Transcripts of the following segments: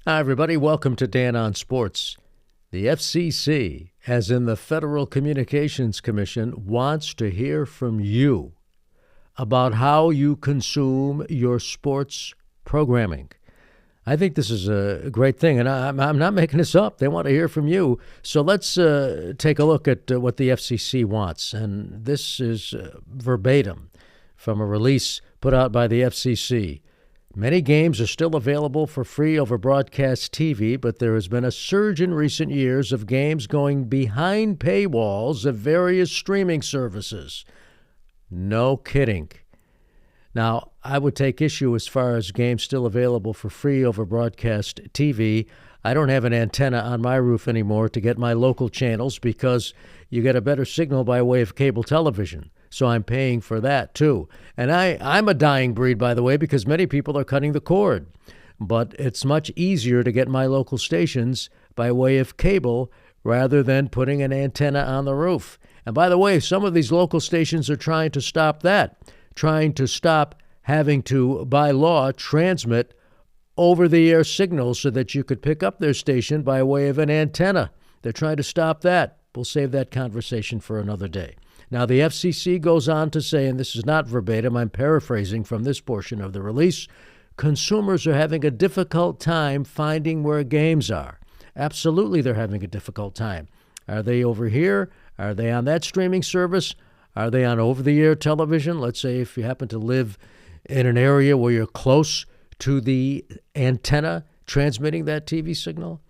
Hi, everybody. Welcome to Dan on Sports. The FCC, as in the Federal Communications Commission, wants to hear from you about how you consume your sports programming. I think this is a great thing, and I'm not making this up. They want to hear from you. So let's take a look at what the FCC wants. And this is verbatim from a release put out by the FCC. Many games are still available for free over broadcast TV, but there has been a surge in recent years of games going behind paywalls of various streaming services. No kidding. Now, I would take issue as far as games still available for free over broadcast TV. I don't have an antenna on my roof anymore to get my local channels because you get a better signal by way of cable television. So I'm paying for that, too. And I'm a dying breed, by the way, because many people are cutting the cord. But it's much easier to get my local stations by way of cable rather than putting an antenna on the roof. And by the way, some of these local stations are trying to stop that, trying to stop having to, by law, transmit over-the-air signals so that you could pick up their station by way of an antenna. They're trying to stop that. We'll save that conversation for another day. Now, the FCC goes on to say, and this is not verbatim, I'm paraphrasing from this portion of the release, consumers are having a difficult time finding where games are. Absolutely, they're having a difficult time. Are they over here? Are they on that streaming service? Are they on over-the-air television? Let's say if you happen to live in an area where you're close to the antenna transmitting that TV signal.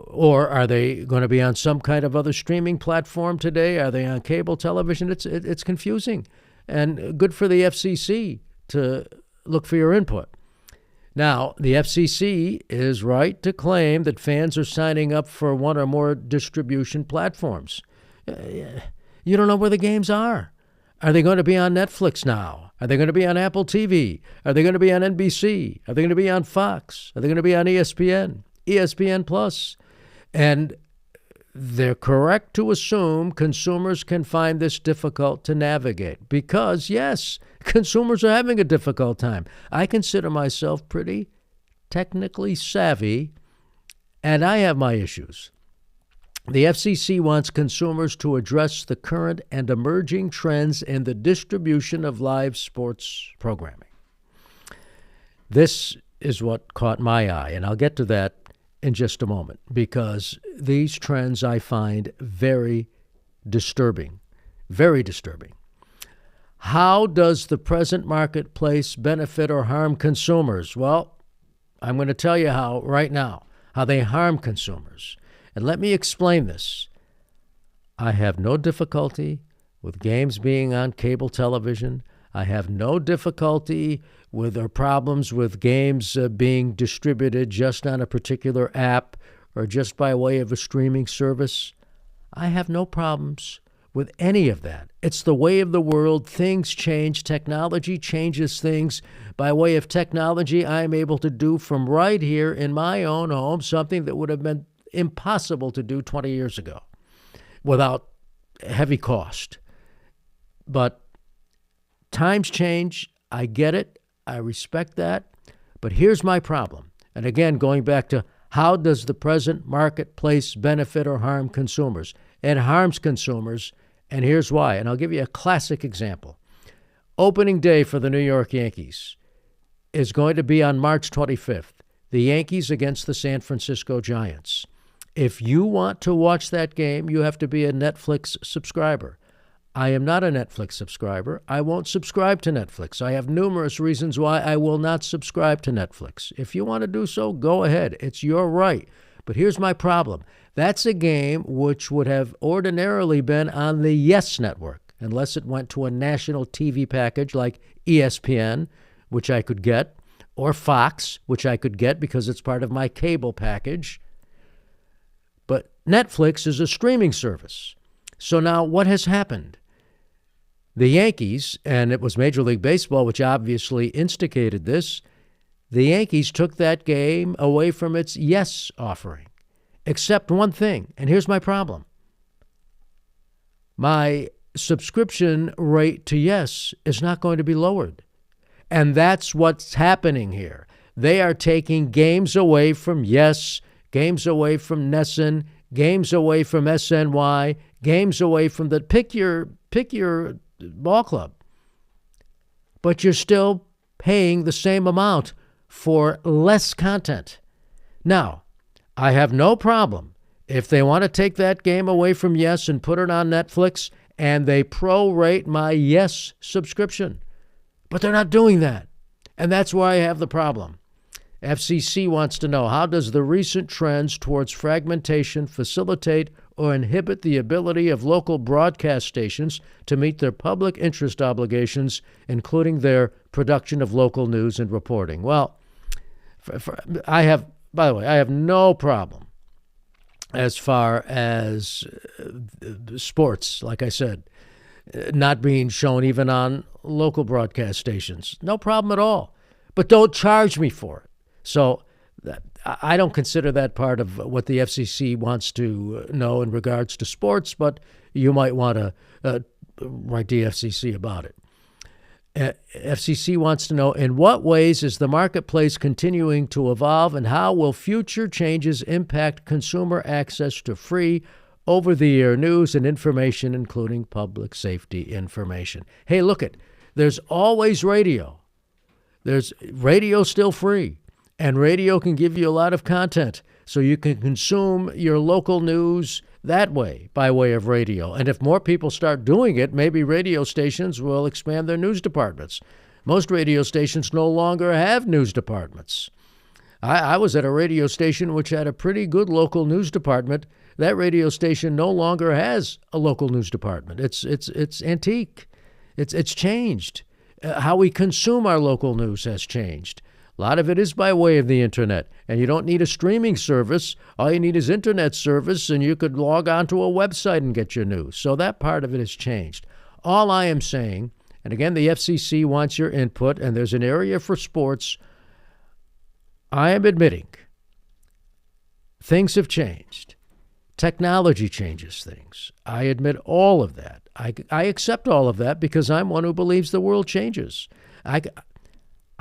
Or are they going to be on some kind of other streaming platform today? Are they on cable television? It's confusing. And good for the FCC to look for your input. Now, the FCC is right to claim that fans are signing up for one or more distribution platforms. You don't know where the games are. Are they going to be on Netflix now? Are they going to be on Apple TV? Are they going to be on NBC? Are they going to be on Fox? Are they going to be on ESPN? ESPN Plus? And they're correct to assume consumers can find this difficult to navigate because, yes, consumers are having a difficult time. I consider myself pretty technically savvy, and I have my issues. The FCC wants consumers to address the current and emerging trends in the distribution of live sports programming. This is what caught my eye, and I'll get to that in just a moment, because these trends I find very disturbing, very disturbing. How does the present marketplace benefit or harm consumers? Well, I'm going to tell you how right now, how they harm consumers. And let me explain this. I have no difficulty with games being on cable television. I have no difficulty with or problems with games being distributed just on a particular app or just by way of a streaming service. I have no problems with any of that. It's the way of the world. Things change. Technology changes things. By way of technology, I'm able to do from right here in my own home something that would have been impossible to do 20 years ago without heavy cost. But times change. I get it. I respect that. But here's my problem. And again, going back to how does the present marketplace benefit or harm consumers? It harms consumers, and here's why. And I'll give you a classic example. Opening day for the New York Yankees is going to be on March 25th. The Yankees against the San Francisco Giants. If you want to watch that game, you have to be a Netflix subscriber. I am not a Netflix subscriber. I won't subscribe to Netflix. I have numerous reasons why I will not subscribe to Netflix. If you want to do so, go ahead. It's your right. But here's my problem. That's a game which would have ordinarily been on the Yes Network, unless it went to a national TV package like ESPN, which I could get, or Fox, which I could get because it's part of my cable package. But Netflix is a streaming service. So now what has happened? The Yankees, and it was Major League Baseball which obviously instigated this, the Yankees took that game away from its Yes offering. Except one thing, and here's my problem. My subscription rate to Yes is not going to be lowered. And that's what's happening here. They are taking games away from Yes, games away from NESN, games away from SNY, games away from the pick your ball club. But you're still paying the same amount for less content. Now, I have no problem if they want to take that game away from Yes and put it on Netflix and they prorate my Yes subscription. But they're not doing that. And that's why I have the problem. FCC wants to know, how does the recent trends towards fragmentation facilitate or inhibit the ability of local broadcast stations to meet their public interest obligations, including their production of local news and reporting? Well, I have no problem as far as sports, like I said, not being shown even on local broadcast stations. No problem at all. But don't charge me for it. So I don't consider that part of what the FCC wants to know in regards to sports, but you might want to write the FCC about it. FCC wants to know, in what ways is the marketplace continuing to evolve, and how will future changes impact consumer access to free, over-the-air news and information, including public safety information? Hey, look it. There's always radio. There's radio still free, and radio can give you a lot of content, so you can consume your local news that way, by way of radio. And if more people start doing it, maybe radio stations will expand their news departments. Most radio stations no longer have news departments. I was at a radio station which had a pretty good local news department. That radio station no longer has a local news department. It's antique. It's changed. How we consume our local news has changed. A lot of it is by way of the internet, and you don't need a streaming service. All you need is internet service, and you could log onto a website and get your news. So that part of it has changed. All I am saying, and again, the FCC wants your input, and there's an area for sports. I am admitting things have changed. Technology changes things. I admit all of that. I accept all of that because I'm one who believes the world changes.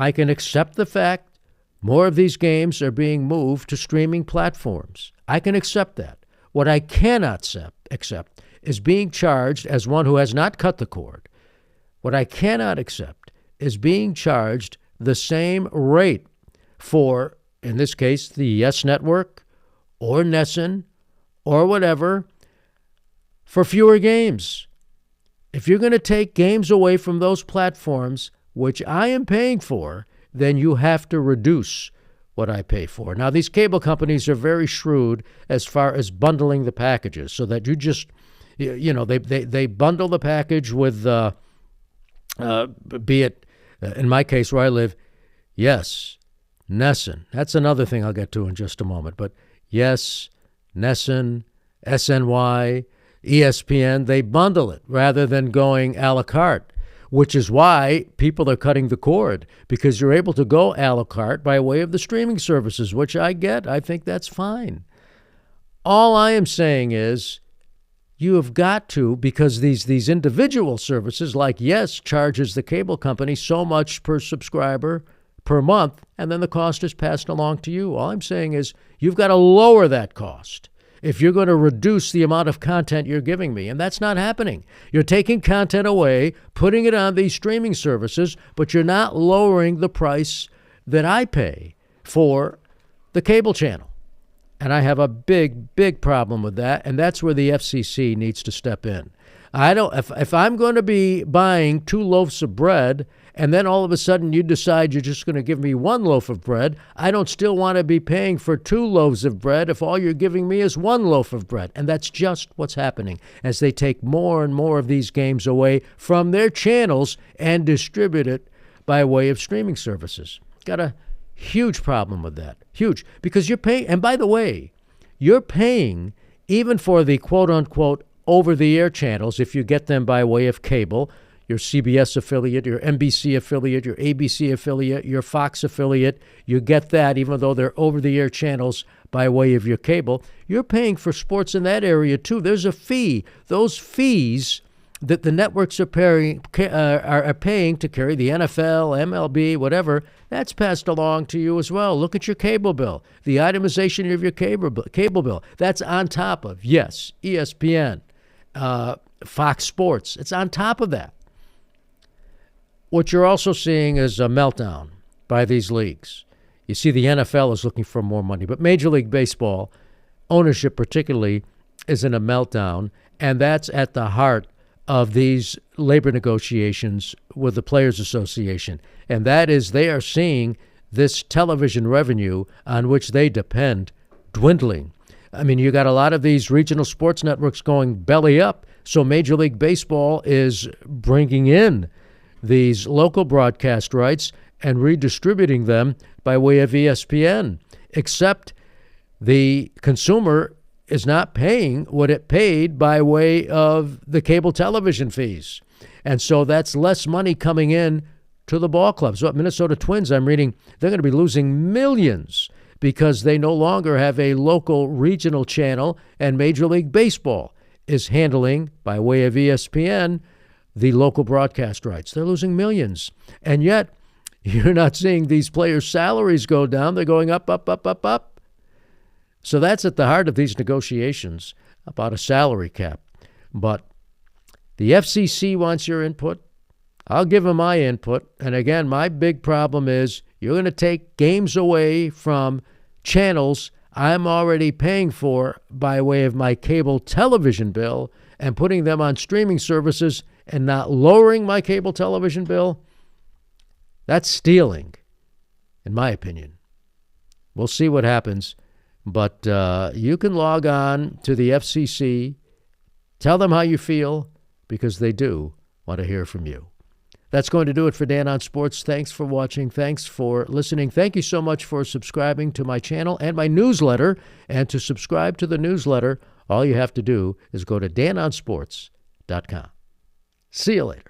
I can accept the fact more of these games are being moved to streaming platforms. I can accept that. What I cannot accept is being charged as one who has not cut the cord. What I cannot accept is being charged the same rate for, in this case, the Yes Network or NESN or whatever, for fewer games. If you're going to take games away from those platforms, which I am paying for, then you have to reduce what I pay for. Now, these cable companies are very shrewd as far as bundling the packages, so that you just, they bundle the package with, be it, in my case where I live, Yes, NESN. That's another thing I'll get to in just a moment. But Yes, NESN, SNY, ESPN, they bundle it rather than going a la carte, which is why people are cutting the cord, because you're able to go a la carte by way of the streaming services, which I get. I think that's fine. All I am saying is you have got to, because these individual services like Yes charges the cable company so much per subscriber per month, and then the cost is passed along to you. All I'm saying is you've got to lower that cost if you're going to reduce the amount of content you're giving me. And that's not happening. You're taking content away, putting it on these streaming services, but you're not lowering the price that I pay for the cable channel. And I have a big, big problem with that, and that's where the FCC needs to step in. If I'm going to be buying 2 loaves of bread, and then all of a sudden you decide you're just going to give me 1 loaf of bread, I don't still want to be paying for 2 loaves of bread if all you're giving me is 1 loaf of bread. And that's just what's happening as they take more and more of these games away from their channels and distribute it by way of streaming services. Got a huge problem with that. Huge. Because you're paying, and by the way, you're paying even for the quote-unquote over-the-air channels, if you get them by way of cable, your CBS affiliate, your NBC affiliate, your ABC affiliate, your Fox affiliate, you get that even though they're over-the-air channels by way of your cable. You're paying for sports in that area too. There's a fee. Those fees that the networks are paying to carry the NFL, MLB, whatever, that's passed along to you as well. Look at your cable bill. The itemization of your cable bill. That's on top of, yes, ESPN, Fox Sports. It's on top of that. What you're also seeing is a meltdown by these leagues. You see the NFL is looking for more money, but Major League Baseball, ownership particularly, is in a meltdown, and that's at the heart of these labor negotiations with the Players Association. And that is they are seeing this television revenue on which they depend dwindling. I mean, you got a lot of these regional sports networks going belly up, so Major League Baseball is bringing in these local broadcast rights and redistributing them by way of ESPN, except the consumer is not paying what it paid by way of the cable television fees. And so that's less money coming in to the ball clubs. So Minnesota Twins, I'm reading, they're going to be losing millions because they no longer have a local regional channel, and Major League Baseball is handling, by way of ESPN, the local broadcast rights. They're losing millions. And yet, you're not seeing these players' salaries go down. They're going up, up, up, up, up. So that's at the heart of these negotiations about a salary cap. But the FCC wants your input. I'll give them my input. And again, my big problem is you're going to take games away from channels I'm already paying for by way of my cable television bill and putting them on streaming services and not lowering my cable television bill. That's stealing, in my opinion. We'll see what happens. But you can log on to the FCC, tell them how you feel, because they do want to hear from you. That's going to do it for Dan on Sports. Thanks for watching. Thanks for listening. Thank you so much for subscribing to my channel and my newsletter. And to subscribe to the newsletter, all you have to do is go to danonsports.com. See you later.